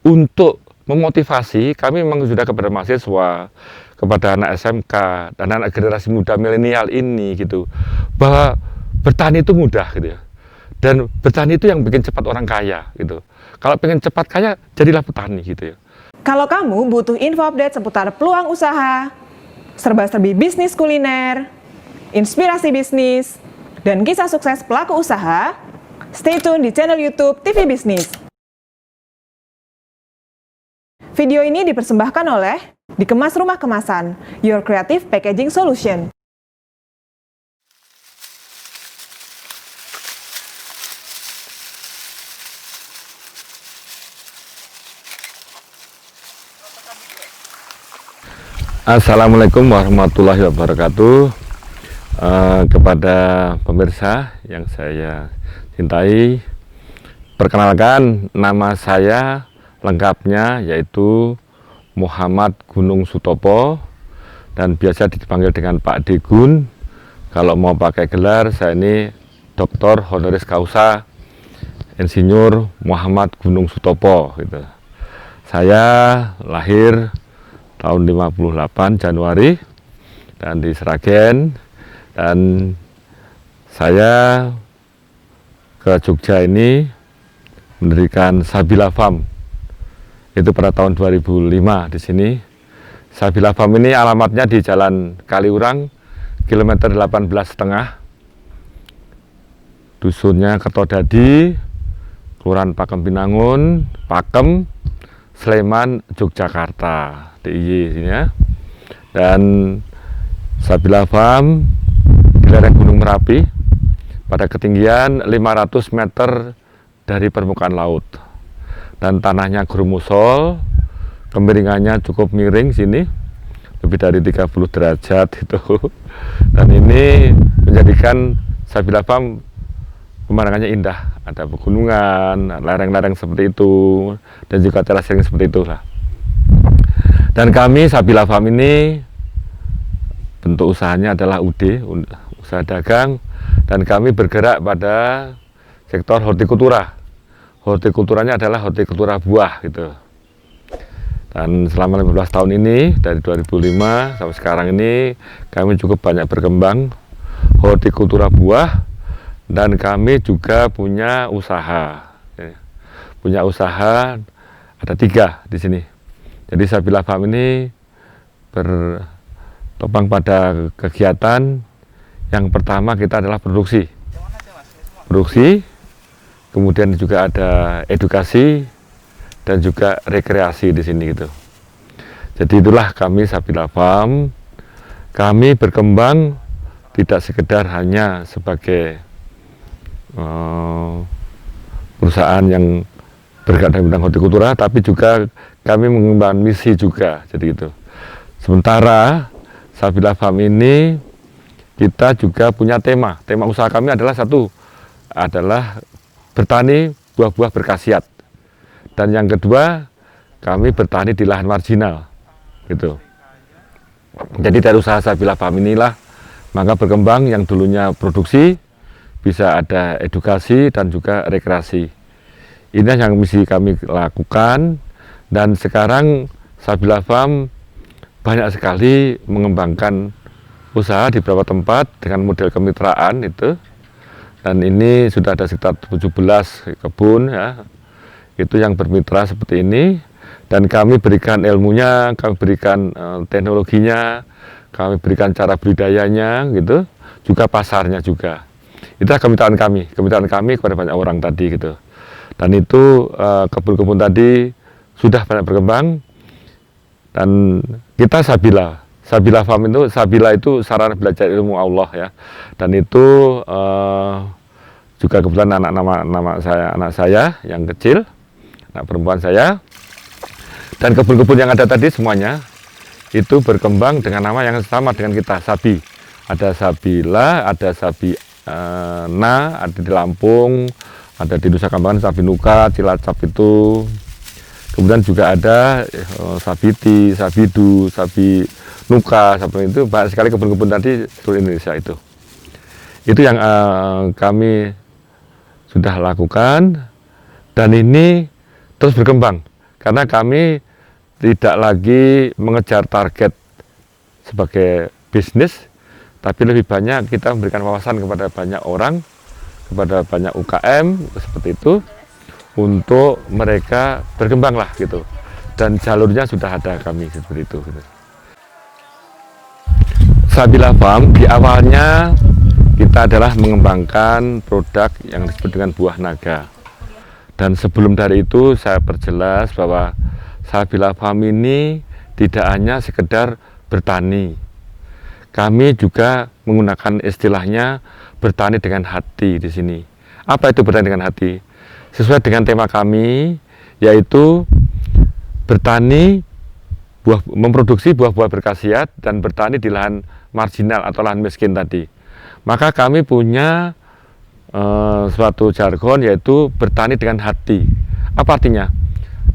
untuk memotivasi, kami memang sudah kepada mahasiswa, kepada anak SMK dan anak generasi muda milenial ini gitu, bahwa bertani itu mudah gitu ya. Dan bertani itu yang bikin cepat orang kaya gitu. Kalau pengen cepat kaya, jadilah petani gitu ya. Kalau kamu butuh info update seputar peluang usaha, serba-serbi bisnis kuliner, inspirasi bisnis, dan kisah sukses pelaku usaha, stay tune di channel YouTube TV Bisnis. Video ini dipersembahkan oleh Dikemas Rumah Kemasan, Your Creative Packaging Solution. Assalamualaikum warahmatullahi wabarakatuh. Kepada pemirsa yang saya cintai, perkenalkan, nama saya lengkapnya yaitu Muhammad Gunung Sutopo dan biasa dipanggil dengan Pak Degun. Kalau mau pakai gelar, saya ini Dr. Honoris Causa Insinyur Muhammad Gunung Sutopo gitu. Saya lahir tahun 58 Januari dan di Sragen, dan saya ke Jogja ini mendirikan Sabila Farm itu pada tahun 2005 di sini. Sabila Farm ini alamatnya di Jalan Kaliurang kilometer 18,5, dusunnya Kertodadi, Kelurahan Pakem Pinangun, Pakem, Sleman, Yogyakarta, DIY sini ya. Dan Sabila Farm di lereng Gunung Merapi pada ketinggian 500 meter dari permukaan laut, dan tanahnya grumusol, kemiringannya cukup miring sini, lebih dari 30 derajat itu. Dan ini menjadikan Sabila Farm pemandangannya indah, ada pegunungan, lereng-lereng seperti itu, dan juga terasering seperti itulah. Dan kami Sabila Farm ini bentuk usahanya adalah UD, usaha dagang, dan kami bergerak pada sektor hortikultura. Hortikulturanya adalah hortikultura buah gitu. Dan selama 15 tahun ini, dari 2005 sampai sekarang ini, kami cukup banyak berkembang hortikultura buah, dan kami juga punya usaha. Punya usaha ada 3 di sini. Jadi Sabila Farm ini bertopang pada kegiatan yang pertama kita adalah produksi. Kemudian juga ada edukasi dan juga rekreasi di sini gitu. Jadi itulah kami Sabila Farm. Kami berkembang tidak sekedar hanya sebagai perusahaan yang bergerak dalam bidang hortikultura, tapi juga kami mengembangkan misi juga. Jadi itu. Sementara Sabila Farm ini kita juga punya tema. Tema usaha kami adalah adalah bertani buah-buah berkhasiat, dan yang kedua kami bertani di lahan marginal gitu. Jadi dari usaha Sabila Farm inilah maka berkembang yang dulunya produksi bisa ada edukasi dan juga rekreasi. Ini yang misi kami lakukan, dan sekarang Sabila Farm banyak sekali mengembangkan usaha di beberapa tempat dengan model kemitraan itu. Dan ini sudah ada sekitar 17 kebun ya, itu yang bermitra seperti ini, dan kami berikan ilmunya, kami berikan teknologinya, kami berikan cara budidayanya gitu, juga pasarnya juga. Itulah kemitraan kami kepada banyak orang tadi gitu. Dan itu kebun-kebun tadi sudah banyak berkembang, dan kita Sabila Farm itu, Sabila itu sarana belajar ilmu Allah ya. Dan itu juga kebetulan anak saya yang kecil, anak perempuan saya. Dan kebun-kebun yang ada tadi semuanya itu berkembang dengan nama yang sama dengan kita, Sabi. Ada Sabila, ada Sabina, ada di Lampung, ada di Nusa Kambangan Sabinuka, Cilacap itu. Kemudian juga ada Sabiti, Sabidu, Sabinuka, seperti itu. Banyak sekali kebun-kebun tadi seluruh Indonesia itu. Itu yang kami sudah lakukan, dan ini terus berkembang. karena kami tidak lagi mengejar target sebagai bisnis, tapi lebih banyak kita memberikan wawasan kepada banyak orang, kepada banyak UKM seperti itu, untuk mereka berkembang lah gitu. Dan jalurnya sudah ada kami seperti itu. Gitu. Sabila Farm di awalnya kita adalah mengembangkan produk yang disebut dengan buah naga. Dan sebelum dari itu saya perjelas bahwa Sabila Farm ini tidak hanya sekedar bertani. Kami juga menggunakan istilahnya bertani dengan hati di sini. Apa itu bertani dengan hati? Sesuai dengan tema kami, yaitu bertani, memproduksi buah-buah berkhasiat dan bertani di lahan marginal atau lahan miskin tadi. Maka kami punya suatu jargon, yaitu bertani dengan hati. Apa artinya?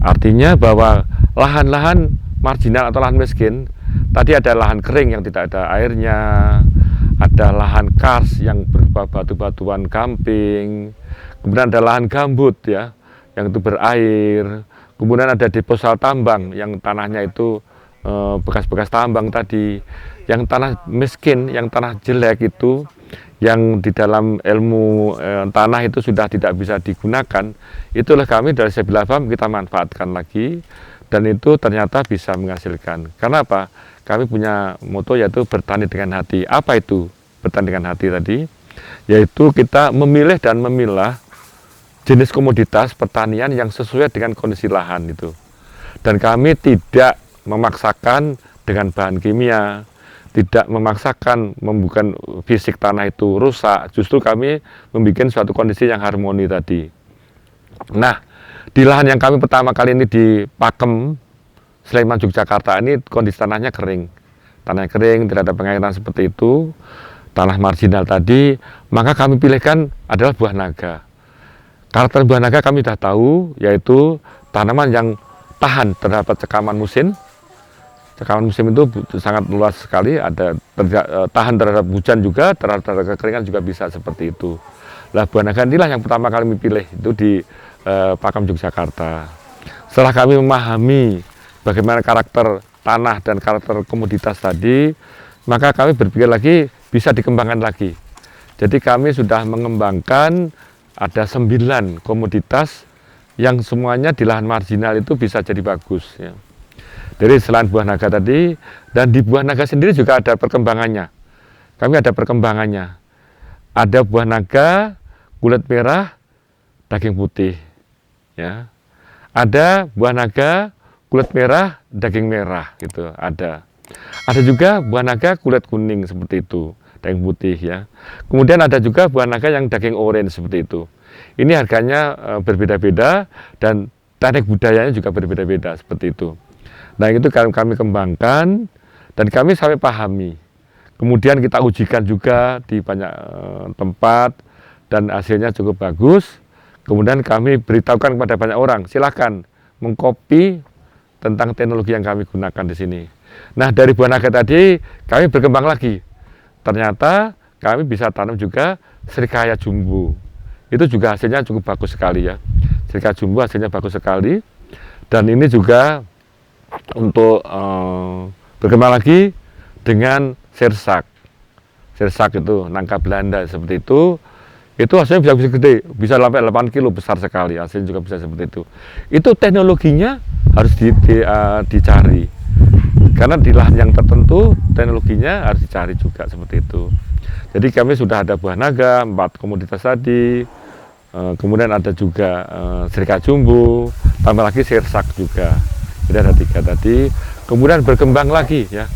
Artinya bahwa lahan-lahan marginal atau lahan miskin, tadi ada lahan kering yang tidak ada airnya, ada lahan kars yang berupa batu-batuan gamping, kemudian ada lahan gambut ya, yang itu berair, kemudian ada deposal tambang yang tanahnya itu bekas-bekas tambang tadi, yang tanah miskin, yang tanah jelek itu, yang di dalam ilmu tanah itu sudah tidak bisa digunakan, itulah kami dari Sabila Farm kita manfaatkan lagi, dan itu ternyata bisa menghasilkan. Karena apa? Kami punya moto yaitu bertani dengan hati. Apa itu bertani dengan hati tadi? Yaitu kita memilih dan memilah jenis komoditas pertanian yang sesuai dengan kondisi lahan itu. Dan kami tidak memaksakan dengan bahan kimia, tidak memaksakan membuat fisik tanah itu rusak. Justru kami membuat suatu kondisi yang harmoni tadi. Nah, di lahan yang kami pertama kali ini di Pakem, Sleman, Yogyakarta ini kondisi tanahnya kering. Tanahnya kering, tidak ada pengairan seperti itu, tanah marginal tadi, maka kami pilihkan adalah buah naga. Karakter buah naga kami sudah tahu, yaitu tanaman yang tahan terhadap cekaman musim. Cekaman musim itu sangat luas sekali, ada tahan terhadap hujan juga, terhadap kekeringan juga bisa seperti itu. Lah buah naga inilah yang pertama kali kami pilih, itu di Pakem, Yogyakarta. Setelah kami memahami bagaimana karakter tanah dan karakter komoditas tadi, maka kami berpikir lagi bisa dikembangkan lagi. Jadi kami sudah mengembangkan ada 9 komoditas yang semuanya di lahan marginal itu bisa jadi bagus. Ya. Jadi selain buah naga tadi, dan di buah naga sendiri juga ada perkembangannya. Kami ada perkembangannya. Ada buah naga, kulit merah, daging putih. Ya. Ada buah naga, kulit merah, daging merah, gitu. Ada juga buah naga kulit kuning seperti itu, daging putih ya. Kemudian ada juga buah naga yang daging orange seperti itu. Ini harganya berbeda-beda dan teknik budayanya juga berbeda-beda seperti itu. Nah itu kami kembangkan dan kami sampai pahami. Kemudian kita ujikan juga di banyak tempat dan hasilnya cukup bagus. Kemudian kami beritahukan kepada banyak orang, silakan mengcopy tentang teknologi yang kami gunakan di sini. Nah dari buah naga tadi kami berkembang lagi. Ternyata kami bisa tanam juga serikaya jumbo. Itu juga hasilnya cukup bagus sekali ya. Serikaya jumbo hasilnya bagus sekali. Dan ini juga untuk berkembang lagi dengan sirsak. Sirsak itu nangka Belanda seperti itu. Itu hasilnya bisa gede, bisa sampai 8 kilo, besar sekali. Hasilnya juga bisa seperti itu. Itu teknologinya harus dicari. Karena di lahan yang tertentu teknologinya harus dicari juga seperti itu. Jadi kami sudah ada buah naga, 4 komoditas tadi, kemudian ada juga serikaya jumbo, tambah lagi sirsak juga. Jadi ada 3 tadi. Kemudian berkembang lagi ya,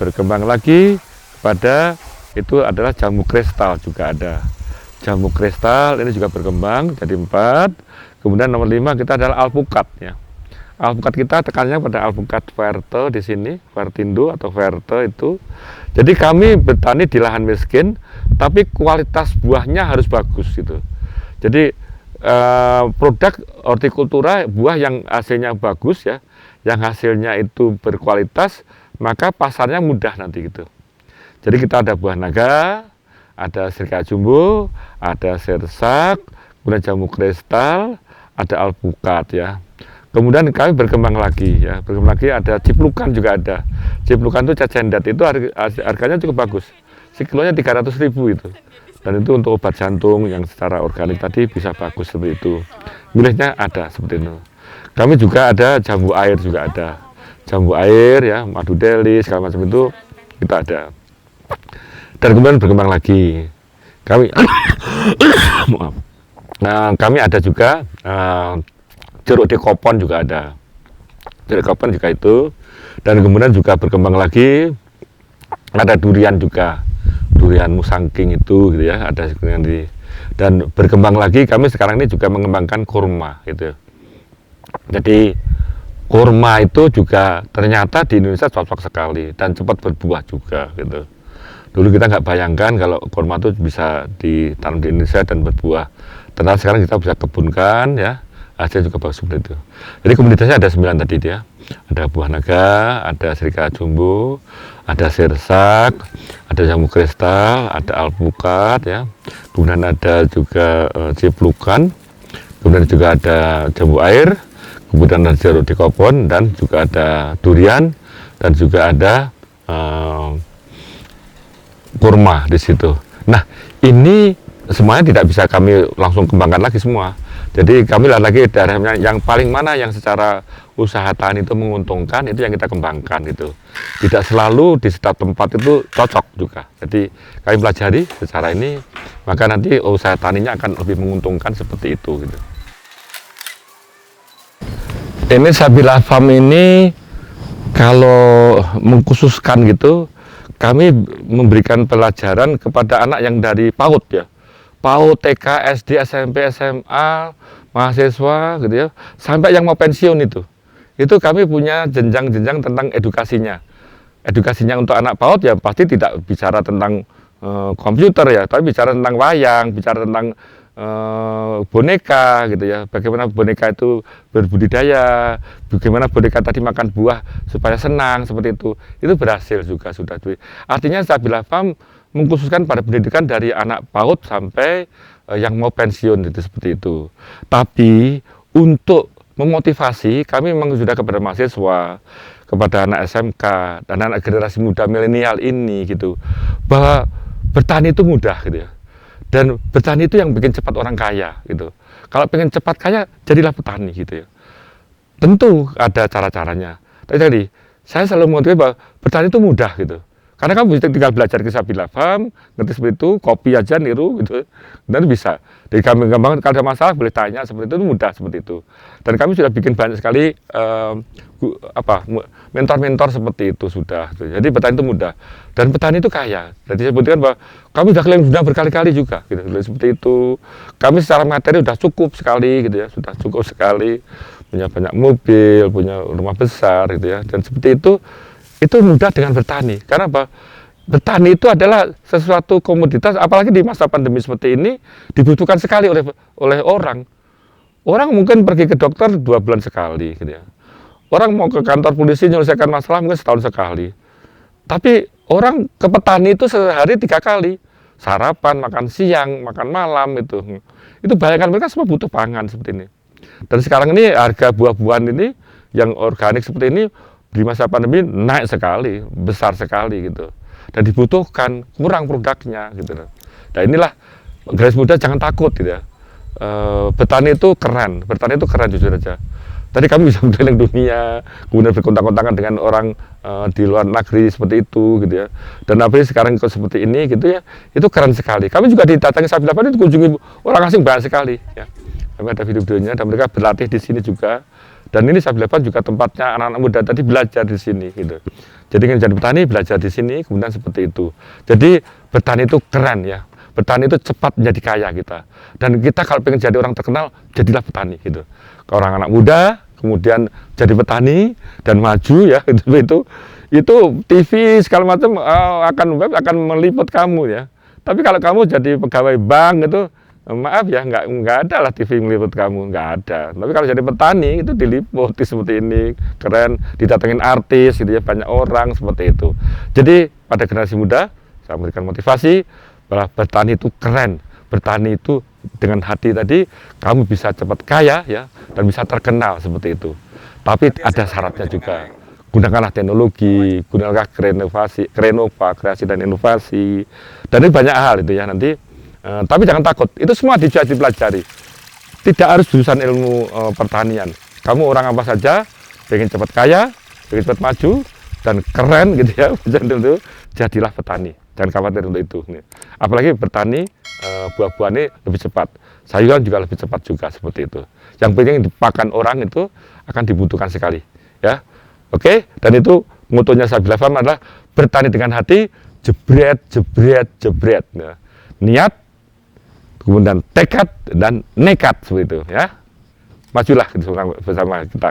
berkembang lagi pada itu adalah jamu kristal juga ada. Jamu kristal ini juga berkembang jadi 4. Kemudian nomor 5 kita adalah alpukat ya. Alpukat kita tekannya pada alpukat verte di sini, vertindo atau verte itu. Jadi kami bertani di lahan miskin, tapi kualitas buahnya harus bagus gitu. Jadi produk hortikultura buah yang hasilnya bagus ya, yang hasilnya itu berkualitas, maka pasarnya mudah nanti gitu. Jadi kita ada buah naga, ada serikaya jumbo, ada sirsak, kemudian jamu kristal, ada alpukat ya. Kemudian kami berkembang lagi ya, berkembang lagi ada ciplukan juga ada. Ciplukan itu cacendat itu harganya cukup bagus. Sekilonya 300.000 itu. Dan itu untuk obat jantung yang secara organik tadi bisa bagus seperti itu. Milihnya ada seperti itu. Kami juga ada jambu air juga ada. Jambu air ya, madu deli segala macam itu kita ada. Dan kemudian berkembang lagi. Kami maaf. Nah, kami ada juga jeruk dekopon juga ada. Jeruk dekopon juga itu. Dan kemudian juga berkembang lagi ada durian juga. Durian musangking itu gitu ya, ada nanti. Dan berkembang lagi kami sekarang ini juga mengembangkan kurma gitu. Jadi kurma itu juga ternyata di Indonesia cocok sekali dan cepat berbuah juga gitu. Dulu kita nggak bayangkan kalau kurma itu bisa ditanam di Indonesia dan berbuah. Ternyata sekarang kita bisa kebunkan ya, hasilnya juga bagus seperti itu. Jadi komunitasnya ada 9 tadi dia. Ada buah naga, ada serikaya jumbo, ada sirsak, ada jambu kristal, ada alpukat ya. Kemudian ada juga ciplukan, kemudian juga ada jambu air, kemudian ada jeruk dekopon dan juga ada durian dan juga ada kurma di situ. Nah, ini semuanya tidak bisa kami langsung kembangkan lagi semua. Jadi kami lihat lagi daerahnya yang paling mana yang secara usaha tani itu menguntungkan, itu yang kita kembangkan gitu. Tidak selalu di setiap tempat itu cocok juga. Jadi kami pelajari secara ini, maka nanti usaha taninya akan lebih menguntungkan seperti itu gitu. Ini Sabila Farm ini kalau mengkhususkan gitu, kami memberikan pelajaran kepada anak yang dari PAUD ya. PAUD, TK, SD, SMP, SMA, mahasiswa gitu ya, sampai yang mau pensiun itu kami punya jenjang-jenjang tentang edukasinya. Edukasinya untuk anak PAUD ya pasti tidak bicara tentang komputer ya, tapi bicara tentang wayang, bicara tentang boneka gitu ya, bagaimana boneka itu berbudidaya, bagaimana boneka tadi makan buah supaya senang seperti itu berhasil juga sudah. Artinya Sabila Farm mengkhususkan pada pendidikan dari anak PAUD sampai yang mau pensiun itu seperti itu. Tapi untuk memotivasi kami memang sudah kepada mahasiswa, kepada anak SMK dan anak generasi muda milenial ini gitu, bahwa bertani itu mudah gitu ya. Dan bertani itu yang bikin cepat orang kaya gitu. Kalau pengen cepat kaya, jadilah petani gitu ya. Tentu ada cara-caranya. Tapi tadi saya selalu mengatakan bahwa bertani itu mudah gitu. Karena kamu tinggal belajar ke Sabila Farm, ngerti seperti itu, kopi aja niru gitu, dan bisa. Jadi kami gampang kalau ada masalah boleh tanya seperti itu mudah seperti itu. Dan kami sudah bikin banyak sekali mentor-mentor seperti itu sudah. Jadi bertani itu mudah dan petani itu kaya. Jadi saya sebutkan bahwa kami sudah keliling sudah berkali-kali juga, gitu. Seperti itu. Kami secara materi sudah cukup sekali, gitu ya, sudah cukup sekali, punya banyak mobil, punya rumah besar, gitu ya. Dan seperti itu mudah dengan bertani. Karena apa? Bertani itu adalah sesuatu komoditas, apalagi di masa pandemi seperti ini dibutuhkan sekali oleh orang. Orang mungkin pergi ke dokter 2 bulan sekali, gitu ya. Orang mau ke kantor polisi menyelesaikan masalah mungkin setahun sekali. Tapi orang ke petani itu sehari 3 kali, sarapan, makan siang, makan malam itu. Itu bayangkan mereka semua butuh pangan seperti ini. Dan sekarang ini harga buah-buahan ini yang organik seperti ini di masa pandemi naik sekali, besar sekali gitu. Dan dibutuhkan, kurang produknya gitu. Nah inilah generasi muda jangan takut gitu ya. Bertani itu keren jujur aja. Tadi kami bisa keliling dunia, kemudian berkontak-kontakan dengan orang di luar negeri seperti itu gitu ya. Dan apalagi sekarang seperti ini gitu ya, itu keren sekali. Kami juga didatangi Sabila Farm itu kunjungi orang asing banyak sekali ya. Kami ada video-videonya dan mereka berlatih di sini juga. Dan ini Sabila Farm juga tempatnya anak-anak muda tadi belajar di sini gitu. Jadi ingin jadi petani belajar di sini, kemudian seperti itu. Jadi bertani itu keren ya. Bertani itu cepat menjadi kaya kita. Dan kita kalau pengen jadi orang terkenal, jadilah petani gitu. Kalau orang anak muda, kemudian jadi petani dan maju ya itu TV segala macam akan meliput kamu ya. Tapi kalau kamu jadi pegawai bank itu maaf ya nggak ada lah TV meliput kamu, nggak ada. Tapi kalau jadi petani itu diliput seperti ini, keren, didatengin artis gitu ya, banyak orang seperti itu. Jadi pada generasi muda saya memberikan motivasi bahwa bertani itu keren, bertani itu dengan hati tadi, kamu bisa cepat kaya ya, dan bisa terkenal seperti itu. Tapi ada syaratnya juga. Gunakanlah teknologi, gunakanlah Krenova, kreasi dan inovasi. Dan ini banyak hal itu ya nanti. Tapi jangan takut, itu semua bisa dipelajari. Tidak harus jurusan ilmu pertanian. Kamu orang apa saja, pengen cepat kaya, pengen cepat maju, dan keren gitu ya, itu jadilah petani. Jangan khawatir untuk itu. Apalagi bertani, buah-buahnya lebih cepat. Sayuran juga lebih cepat juga seperti itu. Yang penting dipakan orang itu akan dibutuhkan sekali. Ya, oke. Dan itu motonya Sabila Farm adalah bertani dengan hati, jebret, jebret, jebret. Ya. Niat, kemudian tekad dan nekat seperti itu. Ya, majulah bersama kita.